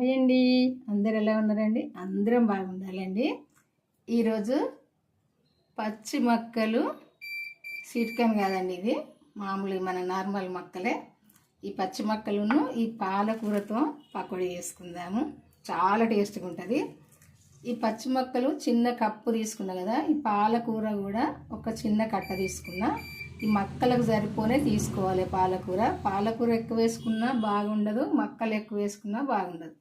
Hi అండి, అందరు ఎలా ఉన్నారండి? అందరం బాగుండాలండి. ఈరోజు పచ్చి మొక్కలు స్వీట్ కార్న్ కాదండి, ఇది మామూలు మన నార్మల్ మొక్కలే. ఈ పచ్చి మొక్కలను ఈ పాలకూరతో పకోడీ చేసుకుందాము. చాలా టేస్ట్గా ఉంటుంది. ఈ పచ్చి మొక్కలు చిన్న కప్పు తీసుకున్నా కదా, ఈ పాలకూర కూడా ఒక చిన్న కట్ట తీసుకున్నా. ఈ మొక్కలకు సరిపోనే తీసుకోవాలి. పాలకూర ఎక్కువ వేసుకున్నా బాగుండదు, మొక్కలు ఎక్కువ వేసుకున్నా బాగుండదు.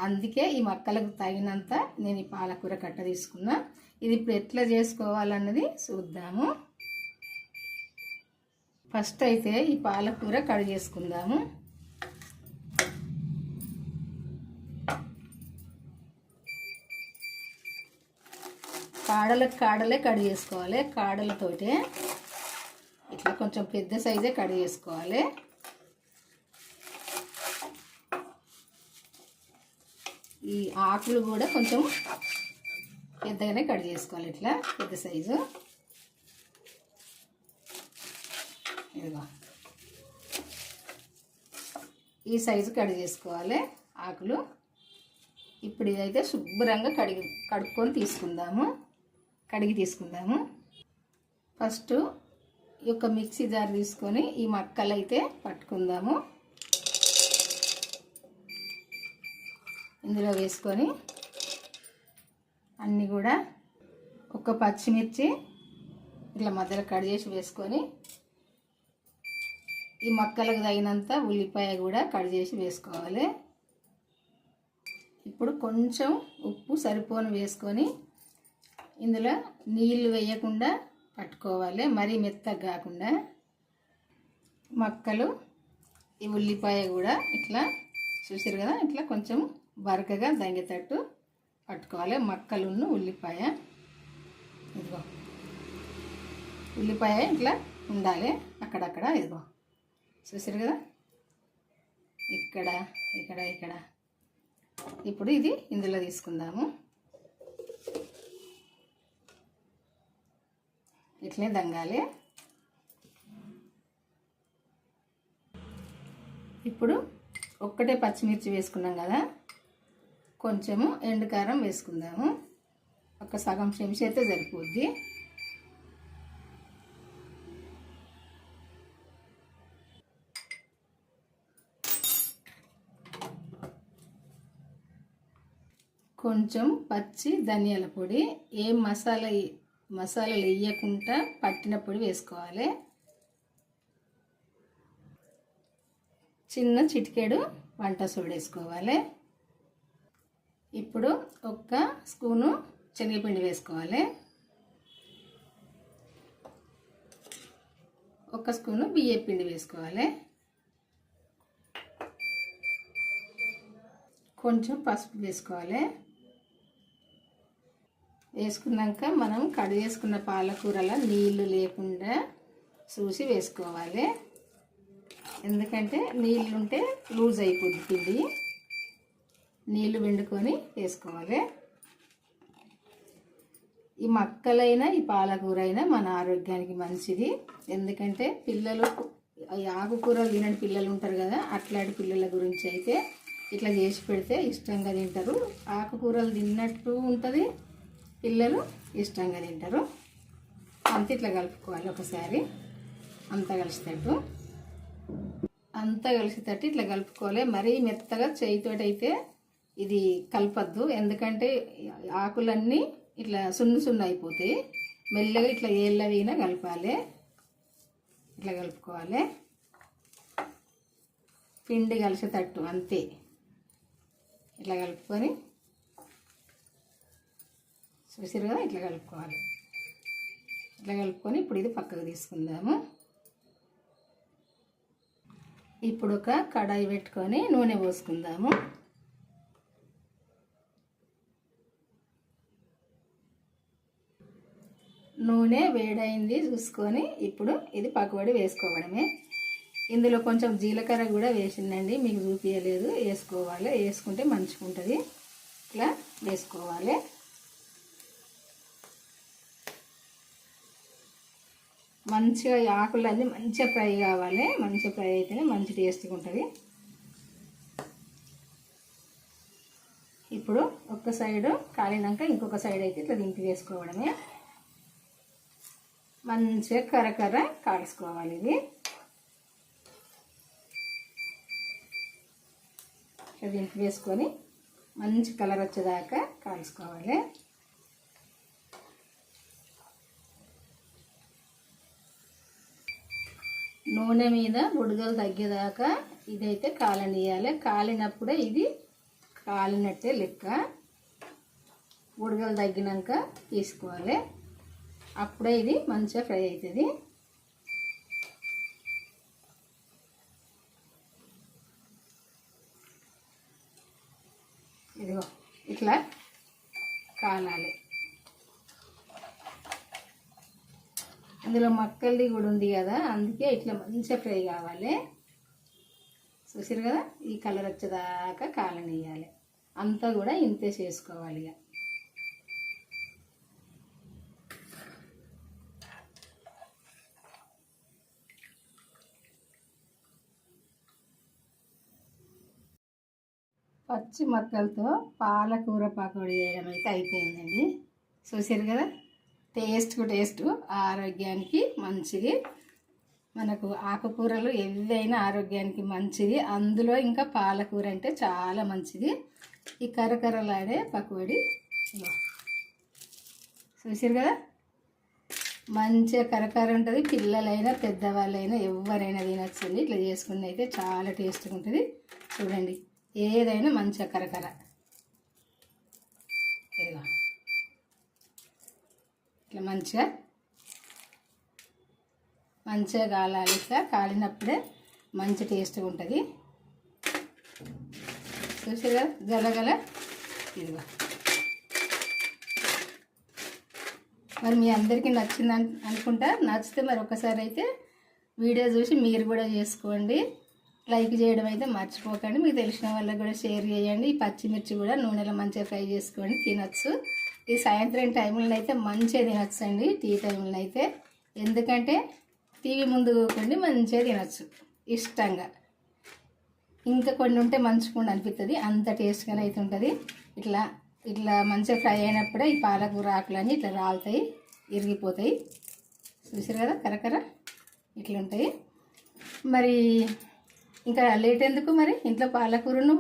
అందుకే ఈ మొక్కలకు తగినంత నేను ఈ పాలకూర కట్ట తీసుకున్నా. ఇది ఇప్పుడు ఎట్లా చేసుకోవాలన్నది చూద్దాము. ఫస్ట్ అయితే ఈ పాలకూర కడిగేసుకుందాము. కాడలే కడిగేసుకోవాలి. కాడలతోటే ఇట్లా కొంచెం పెద్ద సైజే కడిగేసుకోవాలి. ఈ ఆకులు కూడా కొంచెం పెద్దగానే కడిగేసుకోవాలి, ఇట్లా పెద్ద సైజు. ఇదిగో ఈ సైజు కడిగేసుకోవాలి ఆకులు. ఇప్పుడు ఇదైతే శుభ్రంగా కడుక్కొని కడిగి తీసుకుందాము. ఫస్ట్ ఈ యొక్క మిక్సీ జార్ తీసుకొని ఈ మొక్కలు అయితే పట్టుకుందాము. ఇందులో వేసుకొని అన్నీ కూడా ఒక పచ్చిమిర్చి ఇట్లా మధ్యలో కట్ చేసి వేసుకొని, ఈ మొక్కలకు తగినంత ఉల్లిపాయ కూడా కట్ చేసి వేసుకోవాలి. ఇప్పుడు కొంచెం ఉప్పు సరిపోను వేసుకొని ఇందులో నీళ్ళు వేయకుండా పట్టుకోవాలి, మరీ మెత్తగా కాకుండా. మొక్కలు ఈ ఉల్లిపాయ కూడా ఇట్లా చూసారు కదా, ఇట్లా కొంచెం బరకగా దంగేటట్టు పట్టుకోవాలి. మొక్కలున్న ఉల్లిపాయ, ఇదిగో ఉల్లిపాయ ఇట్లా ఉండాలి అక్కడక్కడ. ఇదిగో చూసారు కదా, ఇక్కడ ఇక్కడ ఇక్కడ. ఇప్పుడు ఇది ఇందులో తీసుకుందాము. ఇట్లే దంగాలి. ఇప్పుడు ఒక్కటే పచ్చిమిర్చి వేసుకున్నాం కదా, కొంచెము ఎండుకారం వేసుకుందాము. ఒక సగం చెంచా అయితే సరిపోద్ది. కొంచెం పచ్చి ధనియాల పొడి, ఏం మసాలాలు వేయకుండా పట్టిన పొడి వేసుకోవాలి. చిన్న చిటికెడు వంట సోడా వేసుకోవాలి. ఇప్పుడు ఒక స్పూను శనగపిండి వేసుకోవాలి. ఒక స్పూను బియ్యం పిండి వేసుకోవాలి. కొంచెం పసుపు వేసుకోవాలి. వేసుకున్నాక మనం కడిగేసుకున్న పాలకూరలో నీళ్లు లేకుండా చూసి వేసుకోవాలి. ఎందుకంటే నీళ్ళు ఉంటే లూజ్ అయిపోద్ది పిండి. నీళ్ళు పిండుకొని వేసుకోవాలి. ఈ మొక్కలైనా ఈ పాలకూర అయినా మన ఆరోగ్యానికి మంచిది. ఎందుకంటే పిల్లలు ఆకుకూరలు తినని పిల్లలు ఉంటారు కదా, అట్లాంటి పిల్లల గురించి అయితే ఇట్లా చేసి పెడితే ఇష్టంగా తింటారు. ఆకుకూరలు తిన్నట్టు ఉంటుంది, పిల్లలు ఇష్టంగా తింటారు. అంత ఇట్లా కలుపుకోవాలి. ఒకసారి అంతా కలిసేటట్టు ఇట్లా కలుపుకోవాలి. మరీ మెత్తగా చేయితోటి అయితే ఇది కలపద్దు, ఎందుకంటే ఆకులన్నీ ఇట్లా సున్ను అయిపోతాయి. మెల్లగా ఇట్లా ఏళ్ళవినా కలపాలి. ఇట్లా కలుపుకోవాలి, పిండి కలిసేటట్టు అంతే. ఇట్లా కలుపుకొని చూసారు కదా, ఇట్లా కలుపుకోవాలి. ఇట్లా కలుపుకొని ఇప్పుడు ఇది పక్కకు తీసుకుందాము. ఇప్పుడు ఒక కడాయి పెట్టుకొని నూనె పోసుకుందాము. నూనె వేడైంది చూసుకొని ఇప్పుడు ఇది పకోడీ వేసుకోవడమే. ఇందులో కొంచెం జీలకర్ర కూడా వేసిందండి, మీకు చూపించలేదు. వేసుకోవాలి, వేసుకుంటే మంచిగా ఉంటుంది. ఇట్లా వేసుకోవాలి. మంచిగా ఆకులన్నీ మంచిగా ఫ్రై కావాలి. మంచిగా ఫ్రై అయితేనే మంచి టేస్ట్గా ఉంటుంది. ఒక సైడు కాలినాక ఇంకొక సైడ్ అయితే ఇట్లా దింపి వేసుకోవడమే. మంచిగా కరకర కాల్చుకోవాలి. ఇది ఇట్లా దింపి వేసుకొని మంచి కలర్ వచ్చేదాకా కాల్చుకోవాలి. నూనె మీద బుడగలు తగ్గేదాకా ఇదైతే కాలనియాలి. కాలినప్పుడే ఇది కాలినట్టే లెక్క. బుడగలు తగ్గినాక తీసుకోవాలి, అప్పుడే ఇది మంచిగా ఫ్రై అవుతుంది. ఇదిగో ఇట్లా కాలాలి. అందులో మక్కల్ది కూడా ఉంది కదా, అందుకే ఇట్లా మంచిగా ఫ్రై కావాలి. చూసారు కదా, ఈ కలర్ వచ్చేదాకా కాలనియాలి. అంతా కూడా ఇంతే చేసుకోవాలి. ఇక పచ్చి మక్కలతో పాలకూర పకోడీ చేయడం అయితే అయిపోయిందండి. చూసారు కదా, టేస్ట్ ఆరోగ్యానికి మంచిది. మనకు ఆకుకూరలు ఏదైనా ఆరోగ్యానికి మంచిది. అందులో ఇంకా పాలకూర అంటే చాలా మంచిది. ఈ కరకరలాడే పకోడీ చూసారు కదా, మంచిగా కరకర ఉంటుంది. పిల్లలైనా పెద్దవాళ్ళైనా ఎవరైనా తినచ్చండి. ఇట్లా చేసుకుని అయితే చాలా టేస్ట్గా ఉంటుంది. చూడండి, ఏదైనా మంచిగా కరకర ఇట్లా మంచిగా కాలాలి. ఇట్లా కాలినప్పుడే మంచి టేస్ట్గా ఉంటుంది. చూసారు కదా, గలగల ఇదిగా. మరి మీ అందరికీ నచ్చింది అనుకుంటా. నచ్చితే మరి ఒకసారి అయితే వీడియో చూసి మీరు కూడా చేసుకోండి. లైక్ చేయడం అయితే మర్చిపోకండి. మీకు తెలిసిన వాళ్ళకి కూడా షేర్ చేయండి. ఈ పచ్చిమిర్చి కూడా నూనెలో మంచిగా ఫ్రై చేసుకోండి, తినచ్చు. ఈ సాయంత్రం టైంలో అయితే మంచిగా తినచ్చు అండి, టీ టైంలో అయితే. ఎందుకంటే టీవీ ముందు కూర్చోండి మంచిగా తినచ్చు ఇష్టంగా. ఇంకా కొన్ని ఉంటే మంచిగా అనిపిస్తుంది, అంత టేస్ట్గానే అయితే ఉంటుంది. ఇట్లా ఇట్లా మంచిగా ఫ్రై అయినప్పుడే ఈ పాలకూర ఆకులన్నీ ఇట్లా రాలుతాయి, ఇరిగిపోతాయి. చూసారు కదా, కరకర ఇట్లా ఉంటాయి. మరి ఇంకా లేట్ ఎందుకు, మరి ఇంట్లో పాలకూరను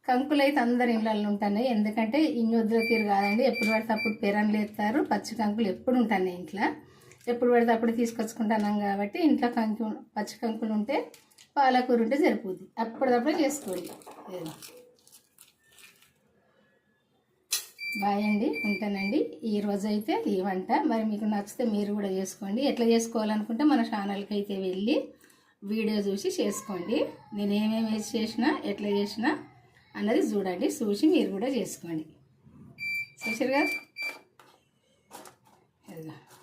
కంకులు అయితే అందరి ఇళ్ళల్లో ఉంటున్నాయి. ఎందుకంటే ఇంకొద్దుల తీరు కాదండి, ఎప్పుడు పడితే అప్పుడు పెరన్లు ఎత్తారు. పచ్చి కంకులు ఎప్పుడు ఉంటున్నాయి ఇంట్లో, ఎప్పుడు పడితే అప్పుడు తీసుకొచ్చుకుంటున్నాం కాబట్టి ఇంట్లో పచ్చి కంకులు ఉంటే పాలకూర ఉంటే సరిపోద్ది. అప్పటిదప్పుడే చేసుకోండి. బాయ్ అండి, ఉంటానండి. ఈరోజు అయితే ఈ వంట మరి మీకు నచ్చితే మీరు కూడా చేసుకోండి. ఎట్లా చేసుకోవాలనుకుంటే మన ఛానల్కి అయితే వెళ్ళి వీడియో చూసి చేసుకోండి. నేను ఏమేమి వేసి చేసినా ఎట్లా చేసినా అన్నది చూడండి, చూసి మీరు కూడా చేసుకోండి. చూసారు కదా,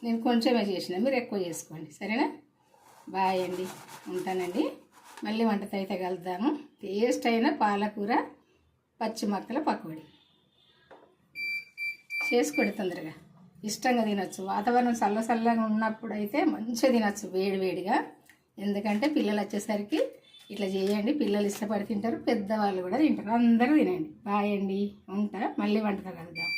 నేను కొంచెమే చేసిన, మీరు ఎక్కువ చేసుకోండి. సరేనా? బాయ్ అండి, ఉంటానండి. మళ్ళీ వంటతో అయితే కలుద్దాము. టేస్ట్ అయిన పాలకూర పచ్చి మక్కల పకోడీ చేసుకోండి. తొందరగా ఇష్టంగా తినచ్చు. వాతావరణం చల్లగా ఉన్నప్పుడు అయితే మంచిగా తినచ్చు, వేడిగా. ఎందుకంటే పిల్లలు వచ్చేసరికి ఇట్లా చేయండి, పిల్లలు ఇష్టపడి తింటారు, పెద్దవాళ్ళు కూడా తింటారు. అందరూ తినండి. బాయ్ అండి, ఉంటా. మళ్ళీ వంటతో కలుద్దాం.